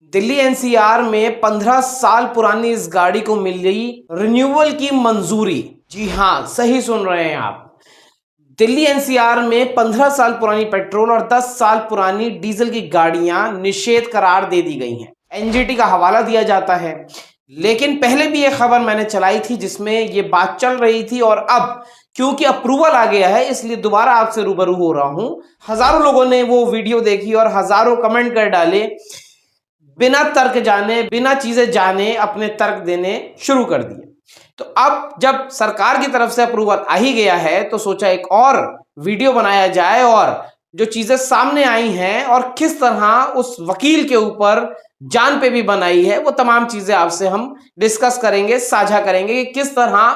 Delhi NCR में 15 साल पुरानी इस गाड़ी को मिल गई रिन्यूअल की मंजूरी। जी हाँ, सही सुन रहे हैं आप। दिल्ली एनसीआर में 15 साल पुरानी पेट्रोल और 10 साल पुरानी डीजल की गाड़ियां निषेध करार दे दी गई हैं। एनजीटी का हवाला दिया जाता है। लेकिन पहले भी एक खबर मैंने चलाई थी जिसमें ये बात चल रही थी, और अब क्योंकि अप्रूवल आ गया है इसलिए दोबारा आपसे रूबरू हो रहा हूं। हजारों लोगों ने वो वीडियो देखी और हजारों कमेंट कर डाले, बिना तर्क जाने, बिना चीजें जाने अपने तर्क देने शुरू कर दिए। तो अब जब सरकार की तरफ से अप्रूवल आ ही गया है तो सोचा एक और वीडियो बनाया जाए और जो चीजें सामने आई हैं और किस तरह उस वकील के ऊपर जान पे भी बनाई है, वो तमाम चीजें आपसे हम डिस्कस करेंगे, साझा करेंगे कि किस तरह,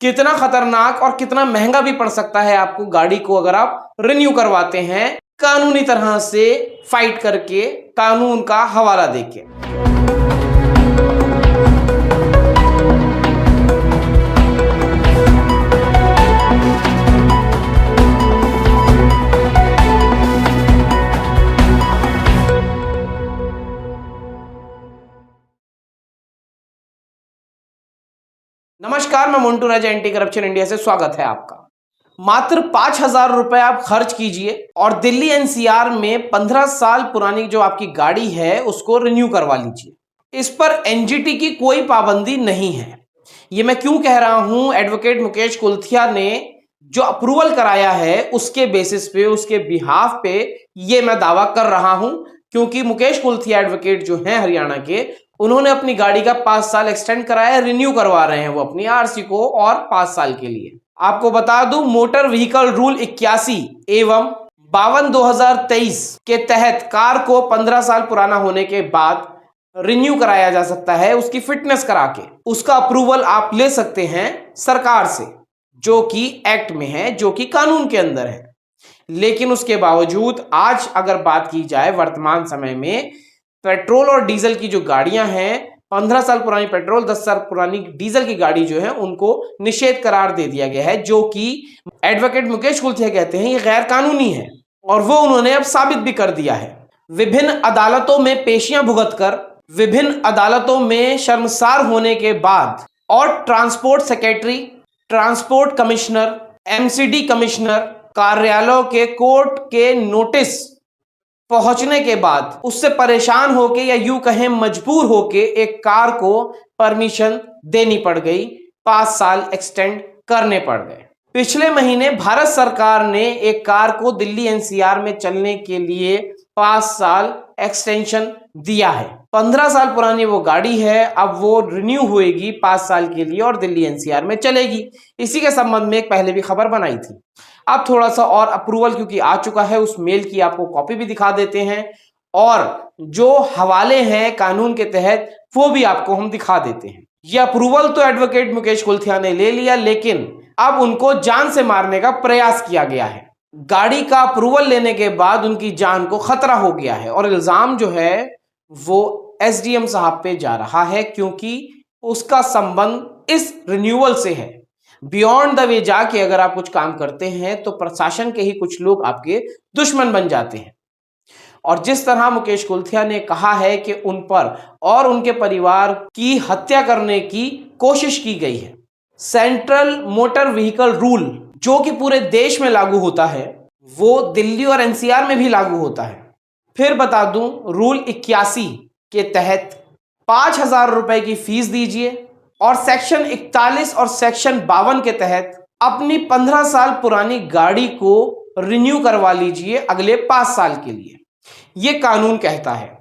कितना खतरनाक और कितना महंगा भी पड़ सकता है आपको गाड़ी को अगर आप रिन्यू करवाते हैं कानूनी तरह से फाइट करके, कानून का हवाला देके। नमस्कार, मैं मोन्टू राजा, एंटी करप्शन इंडिया से स्वागत है आपका। मात्र 5,000 रुपए आप खर्च कीजिए और दिल्ली एनसीआर में 15 साल पुरानी जो आपकी गाड़ी है उसको रिन्यू करवा लीजिए। इस पर एनजीटी की कोई पाबंदी नहीं है। ये मैं क्यों कह रहा हूं? एडवोकेट मुकेश कुलथिया ने जो अप्रूवल कराया है उसके बेसिस पे, उसके बिहाफ पे ये मैं दावा कर रहा हूं, क्योंकि मुकेश कुलथिया एडवोकेट जो हैं हरियाणा के, उन्होंने अपनी गाड़ी का 5 साल एक्सटेंड कराया, रिन्यू करवा रहे हैं वो अपनी आरसी को और 5 साल के लिए। आपको बता दूं, मोटर व्हीकल रूल 81 एवं 52/2023 के तहत कार को 15 साल पुराना होने के बाद रिन्यू कराया जा सकता है, उसकी फिटनेस करा के। उसका अप्रूवल आप ले सकते हैं सरकार से, जो कि एक्ट में है, जो कि कानून के अंदर है। लेकिन उसके बावजूद आज अगर बात की जाए वर्तमान समय में, पेट्रोल और डीजल की जो गाड़ियां हैं, 15 साल पुरानी पेट्रोल, 10 साल पुरानी डीजल की गाड़ी जो है उनको निषेध करार दे दिया गया है, जो कि एडवोकेट मुकेश कुलथिया कहते हैं ये गैर कानूनी है, और वो उन्होंने अब साबित भी कर दिया है। विभिन्न अदालतों में पेशियां भुगतकर, विभिन्न अदालतों में शर्मसार होने के बाद और transport secretary, transport commissioner, MCD commissioner कार्यालयों के कोर्ट के नोटिस पहुंचने के बाद उससे परेशान होके या यूं कहें मजबूर होके एक कार को परमिशन देनी पड़ गई, 5 साल एक्सटेंड करने पड़ गए। पिछले महीने भारत सरकार ने एक कार को दिल्ली एनसीआर में चलने के लिए 5 साल एक्सटेंशन दिया है। 15 साल पुरानी वो गाड़ी है, अब वो रिन्यू होएगी 5 साल के लिए और दिल्ली एनसीआर में चलेगी। इसी के संबंध में एक पहले भी खबर बनाई थी। अब थोड़ा सा और अप्रूवल क्योंकि आ चुका है, उस मेल की आपको कॉपी भी दिखा देते हैं और जो हवाले हैं कानून के तहत वो भी आपको हम दिखा देते हैं। ये अप्रूवल तो एडवोकेट मुकेश कुलथिया ने ले लिया, लेकिन अब उनको जान से मारने का प्रयास किया गया है। गाड़ी का अप्रूवल लेने के बाद उनकी जान को खतरा हो गया है और इल्जाम जो है वो एसडीएम साहब पे जा रहा है, क्योंकि उसका संबंध इस रिन्यूअल से है। बियॉन्ड द वे जाके अगर आप कुछ काम करते हैं तो प्रशासन के ही कुछ लोग आपके दुश्मन बन जाते हैं। और जिस तरह मुकेश कुलथिया ने कहा है कि उन पर और उनके परिवार की हत्या करने की कोशिश की गई है। सेंट्रल मोटर व्हीकल रूल जो कि पूरे देश में लागू होता है, वो दिल्ली और एनसीआर में भी लागू होता है। फिर बता दूं, रूल 81 के तहत 5,000 रुपए की फीस दीजिए और सेक्शन 41 और सेक्शन 52 के तहत अपनी 15 साल पुरानी गाड़ी को रिन्यू करवा लीजिए अगले 5 साल के लिए। यह कानून कहता है।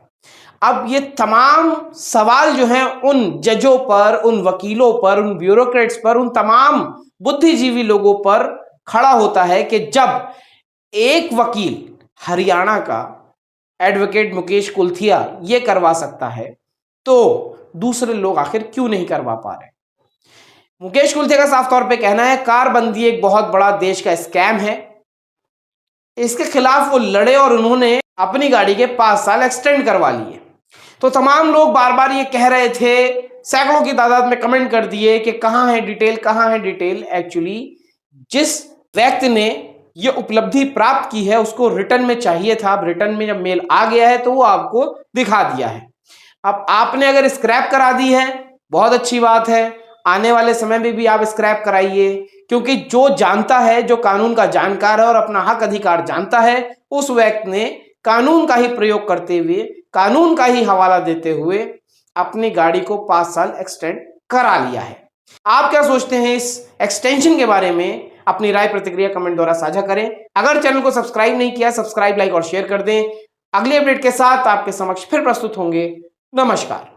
अब ये तमाम सवाल जो हैं उन जजों पर, उन वकीलों पर, उन ब्यूरोक्रेट्स पर, उन तमाम बुद्धिजीवी लोगों पर खड़ा होता है कि जब एक वकील हरियाणा का एडवोकेट मुकेश कुलथिया ये करवा सकता है तो दूसरे लोग आखिर क्यों नहीं करवा पा रहे। मुकेश कुलथिया का साफ तौर पे कहना है कारबंदी एक बहुत बड़ा देश का स्कैम है, इसके खिलाफ वो लड़े और उन्होंने अपनी गाड़ी के 5 साल एक्सटेंड करवा लिए। तो तमाम लोग बार बार ये कह रहे थे, सैकड़ों की तादाद में कमेंट कर दिए कि कहां है डिटेल, कहां है डिटेल। एक्चुअली जिस व्यक्ति ने ये उपलब्धि प्राप्त की है उसको रिटर्न में चाहिए था। अब रिटर्न में जब मेल आ गया है तो वो आपको दिखा दिया है। अब आपने अगर स्क्रैप करा दी है, बहुत अच्छी बात है, आने वाले समय में भी आप स्क्रैप कराइए, क्योंकि जो जानता है, जो कानून का जानकार है और अपना हक अधिकार जानता है, उस व्यक्ति ने कानून का ही प्रयोग करते हुए, कानून का ही हवाला देते हुए अपनी गाड़ी को 5 साल एक्सटेंड करा लिया है। आप क्या सोचते हैं इस एक्सटेंशन के बारे में? अपनी राय प्रतिक्रिया कमेंट द्वारा साझा करें। अगर चैनल को सब्सक्राइब नहीं किया, सब्सक्राइब, लाइक और शेयर कर दें। अगले अपडेट के साथ आपके समक्ष फिर प्रस्तुत होंगे। नमस्कार।